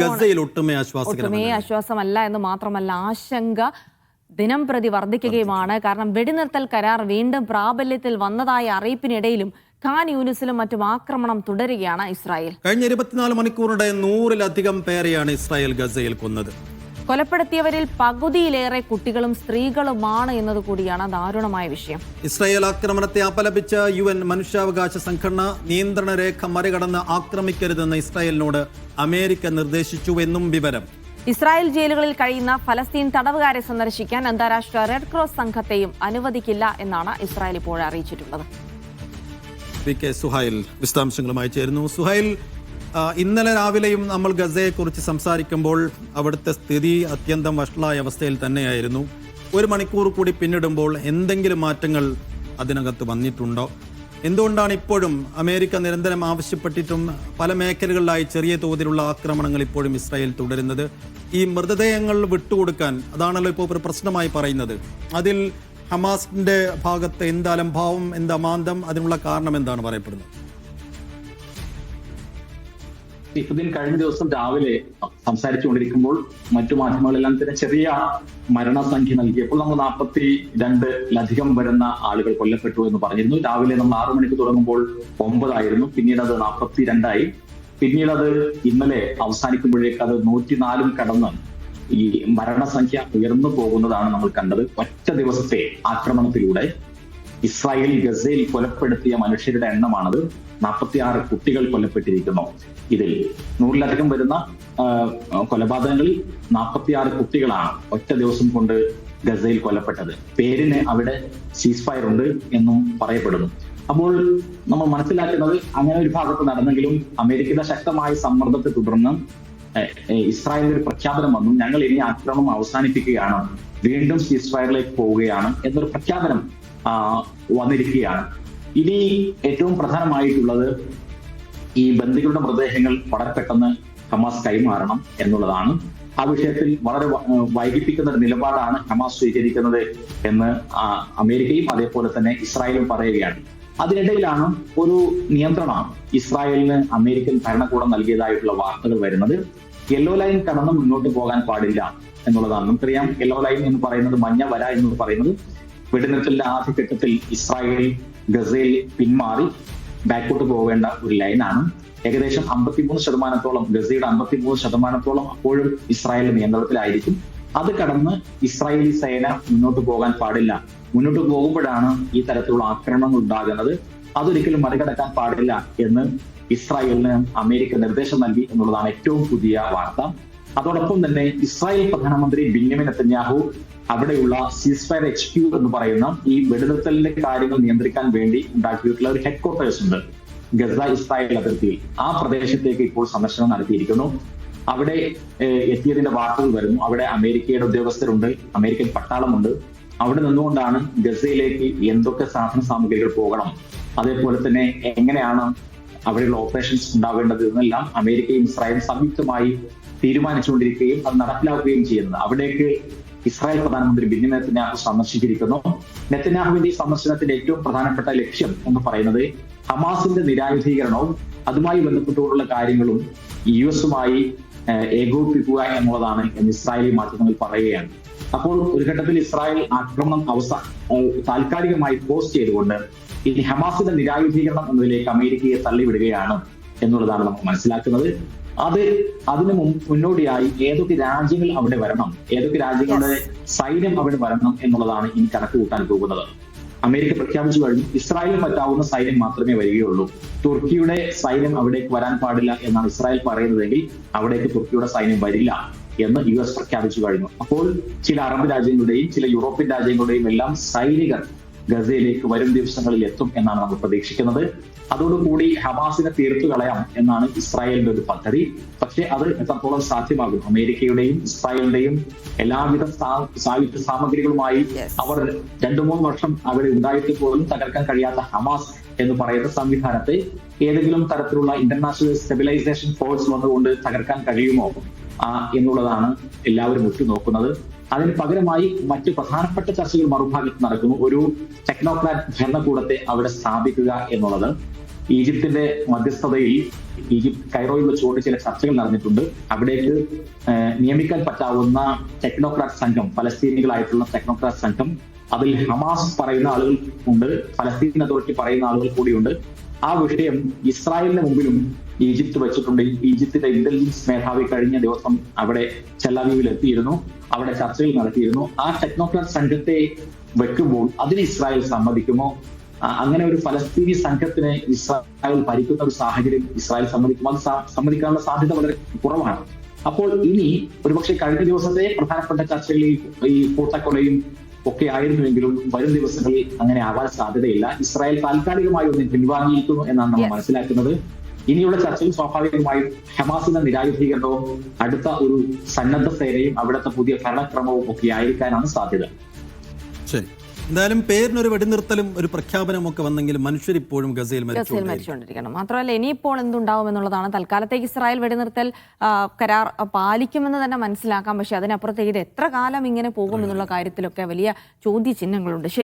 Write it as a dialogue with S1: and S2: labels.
S1: ഗസയിൽ ഒട്ടുമേ
S2: ആശ്വാസമല്ല എന്ന് മാത്രമല്ല, ആശങ്ക ദിനം പ്രതി വർദ്ധിക്കുകയുമാണ്. കാരണം വെടിനിർത്തൽ കരാർ വീണ്ടും പ്രാബല്യത്തിൽ വന്നതായ അറിയിപ്പിനിടയിലും ഖാൻ യൂനിസിലും മറ്റും ആക്രമണം തുടരുകയാണ് ഇസ്രായേൽ.
S1: കഴിഞ്ഞ 24 മണിക്കൂറിടെ 100-ലധികം പേരെയാണ് ഇസ്രായേൽ ഗസയിൽ കൊന്നത്.
S2: കൊലപ്പെടുത്തിയവരിൽ പകുതിയിലേറെ കുട്ടികളും സ്ത്രീകളുമാണ് എന്നതുകൂടിയാണ് ദാരുണമായ വിഷയം.
S1: ഇസ്രായേൽ ആക്രമണത്തെ അപലപിച്ച UN മനുഷ്യാവകാശ സംഘടന നിയന്ത്രണ രേഖ മറികടന്ന് ആക്രമിക്കരുതെന്ന് ഇസ്രായേലിനോട് അമേരിക്ക നിർദ്ദേശിച്ചുവെന്നും വിവരം.
S2: ഇസ്രായേൽ ജയിലുകളിൽ കഴിയുന്ന ഫലസ്തീൻ തടവുകാരെ സന്ദർശിക്കാൻ അന്താരാഷ്ട്ര റെഡ് ക്രോസ് സംഘത്തെയും അനുവദിക്കില്ല എന്നാണ് ഇസ്രായേൽ ഇപ്പോൾ അറിയിച്ചിട്ടുള്ളത്.
S1: സുഹൈൽ വിശദാംശങ്ങളുമായി ചേരുന്നു. സുഹൈൽ, ഇന്നലെ രാവിലെയും നമ്മൾ ഗസയെക്കുറിച്ച് സംസാരിക്കുമ്പോൾ അവിടുത്തെ സ്ഥിതി അത്യന്തം വഷളായ അവസ്ഥയിൽ തന്നെയായിരുന്നു. 1 മണിക്കൂർ കൂടി പിന്നിടുമ്പോൾ എന്തെങ്കിലും മാറ്റങ്ങൾ അതിനകത്ത് വന്നിട്ടുണ്ടോ? എന്തുകൊണ്ടാണ് ഇപ്പോഴും അമേരിക്ക നിരന്തരം ആവശ്യപ്പെട്ടിട്ടും പല മേഖലകളിലായി ചെറിയ തോതിലുള്ള ആക്രമണങ്ങൾ ഇപ്പോഴും ഇസ്രായേൽ തുടരുന്നത്? ഈ മൃതദേഹങ്ങൾ വിട്ടുകൊടുക്കാൻ, അതാണല്ലോ ഇപ്പോൾ ഒരു പ്രശ്നമായി പറയുന്നത്. അതിൽ ഹമാസിന്റെ ഭാഗത്ത് എന്ത് അലംഭാവം, എന്ത് അമാന്തം, അതിനുള്ള കാരണം എന്താണ് പറയപ്പെടുന്നത്?
S3: ഇഫുദ്ദീൻ കഴിഞ്ഞ ദിവസം രാവിലെ സംസാരിച്ചുകൊണ്ടിരിക്കുമ്പോൾ മറ്റു മാധ്യമങ്ങളെല്ലാം തന്നെ ചെറിയ മരണസംഖ്യ നൽകിയപ്പോൾ നമ്മൾ 42-ലധികം വരുന്ന ആളുകൾ കൊല്ലപ്പെട്ടു എന്ന് പറഞ്ഞിരുന്നു. രാവിലെ നമ്മൾ 6 മണിക്ക് തുടങ്ങുമ്പോൾ 9 ആയിരുന്നു, പിന്നീട് അത് 42 പിന്നീട് അത് ഇന്നലെ അവസാനിക്കുമ്പോഴേക്ക് അത് 104 കടന്ന് ഈ മരണസംഖ്യ ഉയർന്നു പോകുന്നതാണ് നമ്മൾ കണ്ടത്. ഒറ്റ ദിവസത്തെ ആക്രമണത്തിലൂടെ ഇസ്രായേൽ ഗസയിൽ കൊലപ്പെടുത്തിയ മനുഷ്യരുടെ എണ്ണമാണത്. 46 കുട്ടികൾ കൊല്ലപ്പെട്ടിരിക്കുന്നു. ഇതിൽ 100-ലധികം വരുന്ന കൊലപാതകങ്ങളിൽ 46 കുട്ടികളാണ് ഒറ്റ ദിവസം കൊണ്ട് ഗസയിൽ കൊല്ലപ്പെട്ടത്. പേരിന് അവിടെ സീസ് ഫയർ ഉണ്ട് എന്നും പറയപ്പെടുന്നു. അപ്പോൾ നമ്മൾ മനസ്സിലാക്കുന്നത് അങ്ങനെ ഒരു ഭാഗത്ത് നടന്നെങ്കിലും അമേരിക്കയുടെ ശക്തമായ സമ്മർദ്ദത്തെ തുടർന്ന് ഇസ്രായേലിന്റെ ഒരു പ്രഖ്യാപനം വന്നു. ഞങ്ങൾ ഇനി ആക്രമണം അവസാനിപ്പിക്കുകയാണ്, വീണ്ടും സീസ് ഫയറിലേക്ക് പോവുകയാണ് എന്നൊരു പ്രഖ്യാപനം വന്നിരിക്കുകയാണ്. ഇനി ഏറ്റവും പ്രധാനമായിട്ടുള്ളത് ഈ ബന്ദികളുടെ മൃതദേഹങ്ങൾ വളരെ പെട്ടെന്ന് ഹമാസ് കൈമാറണം എന്നുള്ളതാണ്. ആ വിഷയത്തിൽ വളരെ വൈകിപ്പിക്കുന്ന ഒരു നിലപാടാണ് ഹമാസ് സ്വീകരിക്കുന്നത് എന്ന് അമേരിക്കയും അതേപോലെ തന്നെ ഇസ്രായേലും പറയുകയാണ്. അതിനിടയിലാണ് ഒരു നിയന്ത്രണം ഇസ്രായേലിന് അമേരിക്കൻ ഭരണകൂടം നൽകിയതായിട്ടുള്ള വാർത്തകൾ വരുന്നത്. യെല്ലോ ലൈൻ കടന്ന് മുന്നോട്ട് പോകാൻ പാടില്ല എന്നുള്ളതാണ്. നമുക്കറിയാം, യെല്ലോ ലൈൻ എന്ന് പറയുന്നത്, മഞ്ഞ വര എന്ന് പറയുന്നത് വെടിനിർത്തലിന്റെ ആദ്യഘട്ടത്തിൽ ഇസ്രായേൽ ഗസയിൽ പിന്മാറി ബാക്കോട്ട് പോവേണ്ട ഒരു ലൈനാണ്. ഏകദേശം 53% ഗസയുടെ 53% അപ്പോഴും ഇസ്രായേലിന്റെ നിയന്ത്രണത്തിലായിരിക്കും. അത് കടന്ന് ഇസ്രായേലി സേന മുന്നോട്ട് പോകാൻ പാടില്ല. മുന്നോട്ട് പോകുമ്പോഴാണ് ഈ തരത്തിലുള്ള ആക്രമണങ്ങൾ ഉണ്ടാകുന്നത്. അതൊരിക്കലും മറികടക്കാൻ പാടില്ല എന്ന് ഇസ്രായേലിന് അമേരിക്ക നിർദ്ദേശം നൽകി എന്നുള്ളതാണ് ഏറ്റവും പുതിയ വാർത്ത. അതോടൊപ്പം തന്നെ ഇസ്രായേൽ പ്രധാനമന്ത്രി ബെന്യാമിൻ നെതന്യാഹു അവിടെയുള്ള സീസ്ഫയർ HQ എന്ന് പറയുന്ന ഈ വെടിനിർത്തലിന്റെ കാര്യങ്ങൾ നിയന്ത്രിക്കാൻ വേണ്ടി ഉണ്ടാക്കിയിട്ടുള്ള ഒരു ഹെഡ് ക്വാർട്ടേഴ്സ് ഉണ്ട് ഗസ ഇസ്രായേൽ അതിർത്തിയിൽ. ആ പ്രദേശത്തേക്ക് ഇപ്പോൾ സന്ദർശനം നടത്തിയിരിക്കുന്നു. അവിടെ എത്തിയതിന്റെ വാർത്തകൾ വരുന്നു. അവിടെ അമേരിക്കയുടെ ഉദ്യോഗസ്ഥരുണ്ട്, അമേരിക്കൻ പട്ടാളമുണ്ട്. അവിടെ നിന്നുകൊണ്ടാണ് ഗസയിലേക്ക് എന്തൊക്കെ സാധന സാമഗ്രികൾ പോകണം, അതേപോലെ തന്നെ എങ്ങനെയാണ് അവിടെയുള്ള ഓപ്പറേഷൻസ് ഉണ്ടാവേണ്ടത് എന്നെല്ലാം അമേരിക്കയും ഇസ്രായേലും സംയുക്തമായി തീരുമാനിച്ചുകൊണ്ടിരിക്കുകയും അത് നടപ്പിലാക്കുകയും ചെയ്യുന്നത്. അവിടേക്ക് ഇസ്രായേൽ പ്രധാനമന്ത്രി ബെന്യാമിൻ നെതന്യാഹു സന്ദർശിച്ചിരിക്കുന്നു. നെതന്യാഹുവിന്റെ ഈ സന്ദർശനത്തിന്റെ ഏറ്റവും പ്രധാനപ്പെട്ട ലക്ഷ്യം എന്ന് പറയുന്നത് ഹമാസിന്റെ നിരായുധീകരണവും അതുമായി ബന്ധപ്പെട്ടുള്ള കാര്യങ്ങളും US-ഉമായി ഏകോപിപ്പിക്കുക എന്നുള്ളതാണ് എന്ന് ഇസ്രായേലി മാധ്യമങ്ങൾ പറയുകയാണ്. അപ്പോൾ ഒരു ഘട്ടത്തിൽ ഇസ്രായേൽ ആക്രമണം താൽക്കാലികമായി പോസ്റ്റ് ചെയ്തുകൊണ്ട് ഇനി ഹമാസിന്റെ നിരായുധീകരണം എന്നതിലേക്ക് അമേരിക്കയെ തള്ളിവിടുകയാണ് എന്നുള്ളതാണ് നമുക്ക് മനസ്സിലാക്കുന്നത്. അതിനു മുന്നോടിയായി ഏതൊക്കെ രാജ്യങ്ങൾ അവിടെ വരണം, ഏതൊക്കെ രാജ്യങ്ങളുടെ സൈന്യം അവിടെ വരണം എന്നുള്ളതാണ് ഇനി കണക്ക് കൂട്ടാൻ പോകുന്നത്. അമേരിക്ക പ്രഖ്യാപിച്ചു കഴിഞ്ഞു, ഇസ്രായേലിന് പറ്റാവുന്ന സൈന്യം മാത്രമേ വരികയുള്ളൂ. തുർക്കിയുടെ സൈന്യം അവിടേക്ക് വരാൻ പാടില്ല എന്നാണ് ഇസ്രായേൽ പറയുന്നതെങ്കിൽ അവിടേക്ക് തുർക്കിയുടെ സൈന്യം വരില്ല എന്ന് US പ്രഖ്യാപിച്ചു കഴിഞ്ഞു. അപ്പോൾ ചില അറബ് രാജ്യങ്ങളുടെയും ചില യൂറോപ്യൻ രാജ്യങ്ങളുടെയും എല്ലാം സൈനികർ ഗസയിലേക്ക് വരും ദിവസങ്ങളിൽ എത്തും എന്നാണ് നമ്മൾ പ്രതീക്ഷിക്കുന്നത്. അതോടുകൂടി ഹമാസിനെ തീർത്തു കളയാം എന്നാണ് ഇസ്രായേലിന്റെ ഒരു പദ്ധതി. പക്ഷെ അത് എത്രത്തോളം സാധ്യമാകും? അമേരിക്കയുടെയും ഇസ്രായേലിന്റെയും എല്ലാവിധ സായുധ സാമഗ്രികളുമായി അവർ 2-3 വർഷം അവിടെ ഉണ്ടായിട്ട് പോലും തകർക്കാൻ കഴിയാത്ത ഹമാസ് എന്ന് പറയുന്ന സംവിധാനത്തെ ഏതെങ്കിലും തരത്തിലുള്ള ഇന്റർനാഷണൽ സ്റ്റെബിലൈസേഷൻ ഫോഴ്സ് വന്നുകൊണ്ട് തകർക്കാൻ കഴിയുമോ എന്നുള്ളതാണ് എല്ലാവരും ഉറ്റുനോക്കുന്നത്. അതിന് പകരമായി മറ്റ് പ്രധാനപ്പെട്ട ചർച്ചകൾ മറുഭാഗത്ത് നടക്കുന്നു. ഒരു ടെക്നോക്രാറ്റ് ഭരണകൂടത്തെ അവിടെ സ്ഥാപിക്കുക എന്നുള്ളത്. ഈജിപ്തിന്റെ മധ്യസ്ഥതയിൽ ഈജിപ്ത് കൈറോയിൽ വെച്ചുകൊണ്ട് ചില ചർച്ചകൾ നടന്നിട്ടുണ്ട്. അവിടേക്ക് നിയമിക്കാൻ പറ്റാവുന്ന ടെക്നോക്രാറ്റ് സംഘം, ഫലസ്തീനികളായിട്ടുള്ള ടെക്നോക്രാറ്റ് സംഘം, അതിൽ ഹമാസ് പറയുന്ന ആളുകൾ ഉണ്ട്, ഫലസ്തീൻ അതോറിറ്റി പറയുന്ന ആളുകൾ കൂടിയുണ്ട്. ആ വിഷയം ഇസ്രായേലിന് മുമ്പിലും ഈജിപ്ത് വെച്ചിട്ടുണ്ട്. ഈജിപ്തിന്റെ ഇന്റലിജൻസ് മേധാവി കഴിഞ്ഞ ദിവസം അവിടെ ടെൽ-അവീവിൽ എത്തിയിരുന്നു, അവിടെ ചർച്ചകൾ നടത്തിയിരുന്നു. ആ ടെക്നോക്രാറ്റ് സംഘത്തെ വെക്കുമ്പോൾ അതിന് ഇസ്രായേൽ സമ്മതിക്കുമോ? അങ്ങനെ ഒരു ഫലസ്തീനി സംഘത്തിന് ഇസ്രായേൽ ഭരിക്കുന്ന ഒരു സാഹചര്യം ഇസ്രായേൽ സമ്മതിക്കുമോ? അത് സമ്മതിക്കാനുള്ള സാധ്യത വളരെ കുറവാണ്. അപ്പോൾ ഇനി ഒരുപക്ഷെ കഴിഞ്ഞ ദിവസത്തെ പ്രധാനപ്പെട്ട ചർച്ചകളിൽ ഈ കൂട്ടക്കൊലയും ഒക്കെ ആയിരുന്നുവെങ്കിലും വരും ദിവസങ്ങളിൽ അങ്ങനെ ആവാൻ സാധ്യതയില്ല. ഇസ്രായേൽ താൽക്കാലികമായി ഒന്നും പിൻവാങ്ങിയിരിക്കുന്നു എന്നാണ് നമ്മൾ മനസ്സിലാക്കുന്നത്. ഇനിയുള്ള ചർച്ചയിൽ സ്വാഭാവികമായും ഹമാസിന്റെ നിരായുധീകരണവും അടുത്ത ഒരു സന്നദ്ധ സേനയും അവിടുത്തെ പുതിയ ഭരണക്രമവും ഒക്കെ ആയിരിക്കാനാണ് സാധ്യത.
S1: ശരി, എന്തായാലും പേരിനൊരു വെടിനിർത്തലും ഒരു പ്രഖ്യാപനവും ഒക്കെ വന്നെങ്കിലും മനുഷ്യർ ഇപ്പോഴും ഗസയിൽ
S2: മരിച്ചുകൊണ്ടിരിക്കണം. മാത്രമല്ല ഇനിയിപ്പോൾ എന്തുണ്ടാവും എന്നുള്ളതാണ്. തൽക്കാലത്തേക്ക് ഇസ്രായേൽ വെടിനിർത്തൽ കരാർ പാലിക്കുമെന്ന് തന്നെ മനസ്സിലാക്കാം. പക്ഷേ അതിനപ്പുറത്തേക്ക് ഇത് എത്ര കാലം ഇങ്ങനെ പോകും എന്നുള്ള കാര്യത്തിലൊക്കെ വലിയ ചോദ്യചിഹ്നങ്ങളുണ്ട്. ശരി.